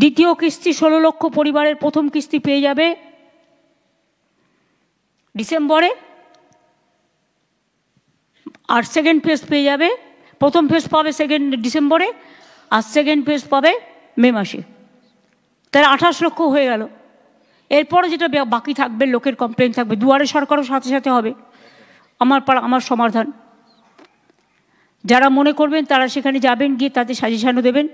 দ্বিতীয় কিস্তি 16 লক্ষ পরিবারের প্রথম কিস্তি পেয়ে যাবে ডিসেম্বরে, আর সেকেন্ড ফেজ পেয়ে যাবে, প্রথম ফেজ পাবে ডিসেম্বরে, আর সেকেন্ড ফেজ পাবে মে মাসে। তাহলে 28 লক্ষ হয়ে গেল। এরপরে যেটা বাকি থাকবে, লোকের কমপ্লেন থাকবে, দুয়ারে সরকারও সাথে সাথে হবে। আমার সমাধান, যারা মনে করবেন তারা সেখানে যাবেন, গিয়ে তাদের সাজেশনও দেবেন,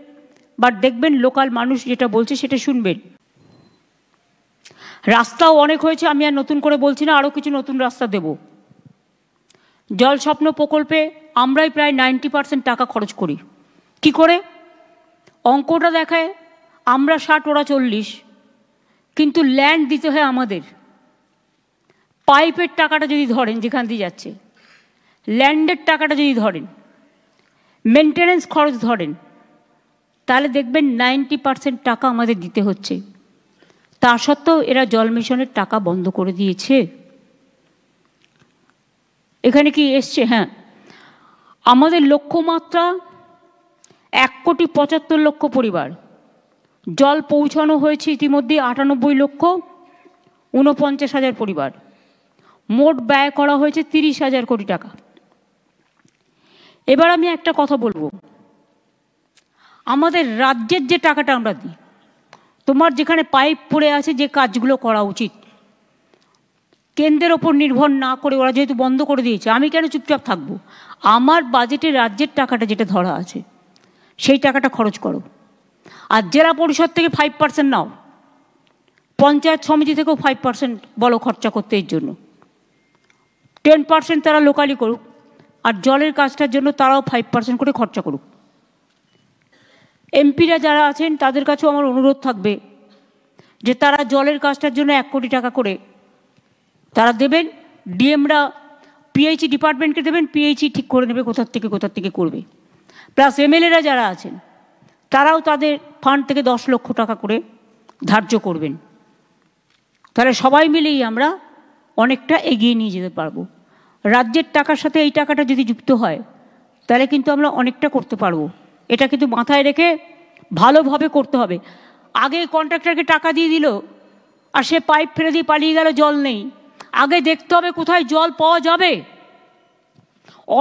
বাট দেখবেন লোকাল মানুষ যেটা বলছে সেটা শুনবেন। রাস্তাও অনেক হয়েছে, আমি আর নতুন করে বলছি না, আরও কিছু নতুন রাস্তা দেব। জল স্বপ্ন প্রকল্পে আমরাই প্রায় 90% টাকা খরচ করি। কি করে? অঙ্কটা দেখায় আমরা 60, ওরা 40, কিন্তু ল্যান্ড দিতে হয় আমাদের। পাইপের টাকাটা যদি ধরেন, যেখান দিয়ে যাচ্ছে, ল্যান্ডের টাকাটা যদি ধরেন, মেনটেনেন্স খরচ ধরেন, তাহলে দেখবেন 90% টাকা আমাদের দিতে হচ্ছে। তা সত্ত্বেও এরা জল মিশনের টাকা বন্ধ করে দিয়েছে। এখানে কি এসছে? হ্যাঁ, আমাদের লক্ষ্যমাত্রা 1,75,00,000 পরিবার। জল পৌঁছানো হয়েছে ইতিমধ্যে 98,49,000 পরিবার। মোট ব্যয় করা হয়েছে 30,000 কোটি টাকা। এবার আমি একটা কথা বলবো, আমাদের রাজ্যের যে টাকাটা আমরা দিই, তোমার যেখানে পাইপ পড়ে আছে, যে কাজগুলো করা উচিত, কেন্দ্রের ওপর নির্ভর না করে ওরা যেহেতু বন্ধ করে দিয়েছে, আমি কেন চুপচাপ থাকবো? আমার বাজেটে রাজ্যের টাকাটা যেটা ধরা আছে সেই টাকাটা খরচ করো। আর জেলা পরিষদ থেকে 5% নাও, পঞ্চায়েত সমিতি থেকেও 5% বলো খরচা করতে এর জন্য, 10% তারা লোকালি করুক, আর জলের কাজটার জন্য তারাও 5% করে খরচা করুক। এমপিরা যারা আছেন তাদের কাছেও আমার অনুরোধ থাকবে যে তারা জলের কাজটার জন্য 1 কোটি টাকা করে তারা দেবেন। ডিএমরা পিএইচই ডিপার্টমেন্টকে দেবেন, পিএইচই ঠিক করে নেবে কোথার থেকে করবে। প্লাস এমএলএরা যারা আছেন তারাও তাদের ফান্ড থেকে 10 লক্ষ টাকা করে ধার্য করবেন। তাহলে সবাই মিলেই আমরা অনেকটা এগিয়ে নিয়ে যেতে পারবো। রাজ্যের টাকার সাথে এই টাকাটা যদি যুক্ত হয় তাহলে কিন্তু আমরা অনেকটা করতে পারবো। এটা কিন্তু মাথায় রেখে ভালোভাবে করতে হবে। আগে কন্ট্রাক্টরকে টাকা দিয়ে দিল আর সে পাইপ ফেলে দিয়ে পালিয়ে গেল, জল নেই। আগে দেখতে হবে কোথায় জল পাওয়া যাবে।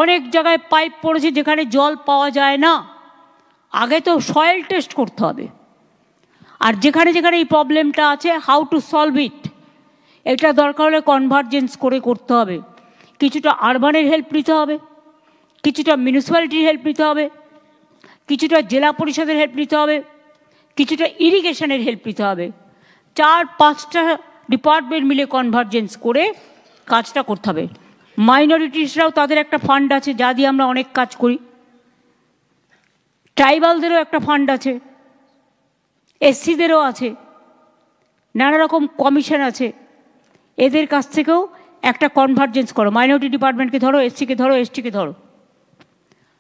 অনেক জায়গায় পাইপ পড়েছে যেখানে জল পাওয়া যায় না। আগে তো সয়েল টেস্ট করতে হবে। আর যেখানে যেখানে এই প্রবলেমটা আছে, হাউ টু সলভ ইট, এটা দরকার হলে কনভার্জেন্স করে করতে হবে। কিছুটা আরবানের হেল্প নিতে হবে, কিছুটা মিউনিসিপ্যালিটির হেল্প নিতে হবে, কিছুটা জেলা পরিষদের হেল্প নিতে হবে, কিছুটা ইরিগেশনের হেল্প নিতে হবে। 4-5টা ডিপার্টমেন্ট মিলে কনভার্জেন্স করে কাজটা করতে হবে। মাইনরিটিসরাও তাদের একটা ফান্ড আছে যা দিয়ে আমরা অনেক কাজ করি, ট্রাইবালদেরও একটা ফান্ড আছে, এসসিদেরও আছে, নানা রকম কমিশন আছে। এদের কাছ থেকেও একটা কনভার্জেন্স করো। মাইনরিটি ডিপার্টমেন্টকে ধরো, এসসিকে ধরো, এসটিকে ধরো,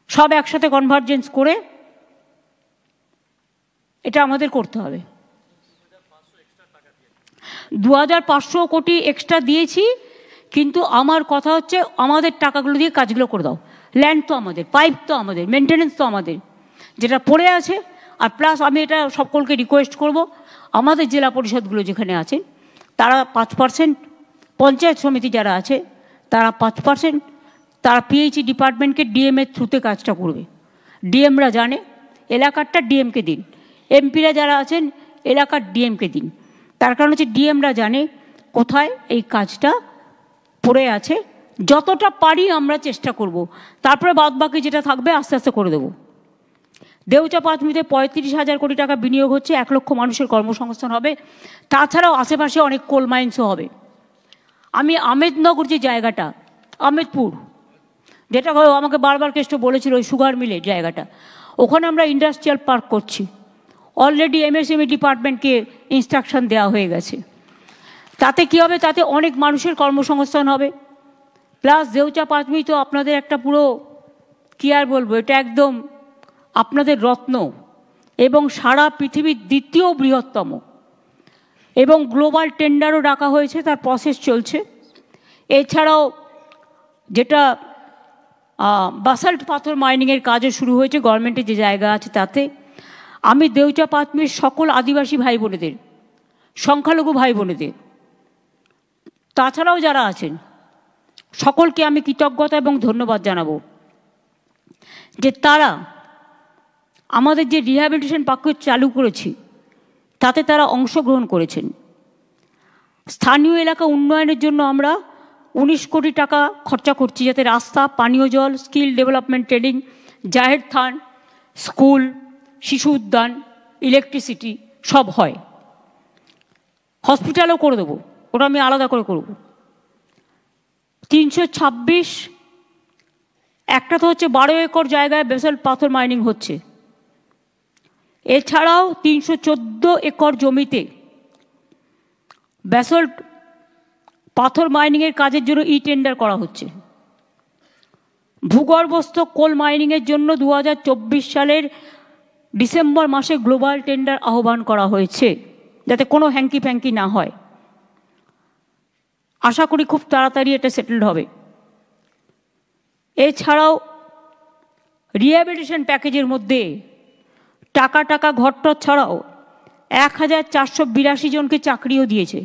সব একসাথে কনভার্জেন্স করে এটা আমাদের করতে হবে। 2,500 কোটি এক্সট্রা দিয়েছি, কিন্তু আমার কথা হচ্ছে আমাদের টাকাগুলো দিয়ে কাজগুলো করে দাও। ল্যান্ড তো আমাদের, পাইপ তো আমাদের, মেনটেনেন্স তো আমাদের, যেটা পড়ে আছে। আর প্লাস আমি এটা সকলকে রিকোয়েস্ট করব, আমাদের জেলা পরিষদগুলো যেখানে আছে তারা 5%, পঞ্চায়েত সমিতি যারা আছে তারা 5%, তারা পিএইচই ডিপার্টমেন্টকে ডিএমের থ্রুতে কাজটা করবে। ডিএমরা জানে, এলাকারটা ডিএমকে দিন। এমপিরা যারা আছেন এলাকার ডিএমকে দিন। তার কারণ হচ্ছে ডিএমরা জানে কোথায় এই কাজটা পড়ে আছে। যতটা পারি আমরা চেষ্টা করব, তারপরে বাদবাকি যেটা থাকবে আস্তে আস্তে করে দেবো। দেউচা পাঁচমিতে 35,000 কোটি টাকা বিনিয়োগ হচ্ছে, 1 লক্ষ মানুষের কর্মসংস্থান হবে। তাছাড়াও আশেপাশে অনেক কোল মাইন্সও হবে। আমি আমেদনগর যে জায়গাটা, আমেদপুর, যেটা আমাকে বারবার কেষ্ট বলেছিল ওই সুগার মিলের জায়গাটা, ওখানে আমরা ইন্ডাস্ট্রিয়াল পার্ক করছি। অলরেডি এমএসএমই ডিপার্টমেন্টকে ইনস্ট্রাকশন দেওয়া হয়ে গেছে। তাতে কী হবে? তাতে অনেক মানুষের কর্মসংস্থান হবে। প্লাস দেউচা পাঁচমি তো আপনাদের একটা পুরো কী আর বলবো, এটা একদম আপনাদের রত্ন এবং সারা পৃথিবীর দ্বিতীয় বৃহত্তম, এবং গ্লোবাল টেন্ডারও ডাকা হয়েছে, তার প্রসেস চলছে। এছাড়াও যেটা বাসাল্ট পাথর মাইনিংয়ের কাজও শুরু হয়েছে গভর্নমেন্টের যে জায়গা আছে তাতে। আমি দেউচা পাতমির সকল আদিবাসী ভাই বোনেদের, সংখ্যালঘু ভাই বোনেদের, তাছাড়াও যারা আছেন সকলকে আমি কৃতজ্ঞতা এবং ধন্যবাদ জানাবো যে তারা আমাদের যে রিহ্যাবিলিটেশন প্যাকেজ চালু করেছি তাতে তারা অংশগ্রহণ করেছেন। স্থানীয় এলাকা উন্নয়নের জন্য আমরা 19 কোটি টাকা খরচা করছি, যাতে রাস্তা, পানীয় জল, স্কিল ডেভেলপমেন্ট ট্রেনিং, জাহের থান, স্কুল, শিশু উদ্যান, ইলেকট্রিসিটি সব হয়। হসপিটালও করে দেবো, ওটা আমি আলাদা করে করব। 326 একটা তো হচ্ছে 12 একর জায়গায় বেসল্ট পাথর মাইনিং হচ্ছে, এছাড়াও 314 একর জমিতে ব্যাসল্ট পাথর মাইনিংয়ের কাজের জন্য টেন্ডার করা হচ্ছে। ভূগর্ভস্থ কোল মাইনিংয়ের জন্য 2024 সালের ডিসেম্বর মাসে গ্লোবাল টেন্ডার আহ্বান করা হয়েছে, যাতে কোনো হ্যাঙ্কি ফ্যাঙ্কি না হয়। আশা করি খুব তাড়াতাড়ি এটা সেটেলড হবে। এছাড়াও রিহ্যাবিলিটেশন প্যাকেজের মধ্যে টাকা ঘরটর ছাড়াও 1482 জনকে চাকরিও দিয়েছে।